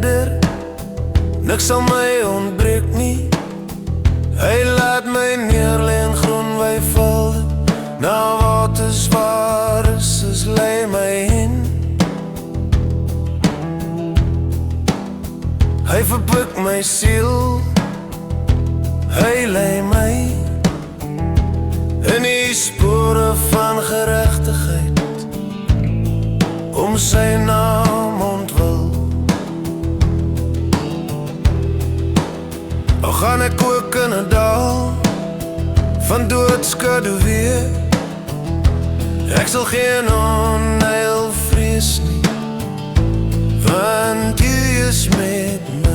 Verder, niks sal my ontbreek nie. Hy laat my neerlê in groen weivelde, na waters waar is lei my heen. Hy verpik my siel, hy lei my in die spore van geregtigheid, om sy naam ontwil. Al gaan ek ook in 'n dal van doodskadu weer, ek sal geen onheil vrees nie, want U is met my.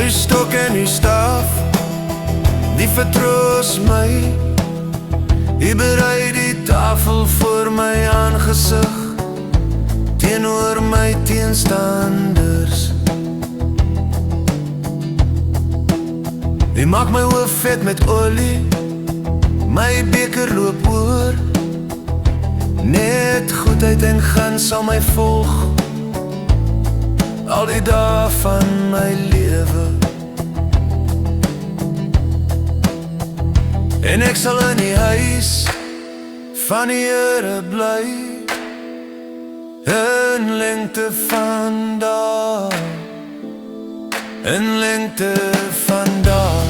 U stok en U staf, die vertroos my. U berei die tafel voor my aangesig, teenoor my teenstanders. U maak my hoof vet met olie, my beker loop oor. Net goedheid en guns sal my volg, al die dae van my lewe. En ek sal in die huis van die Here bly, in lengte van dae, in lengte van dae.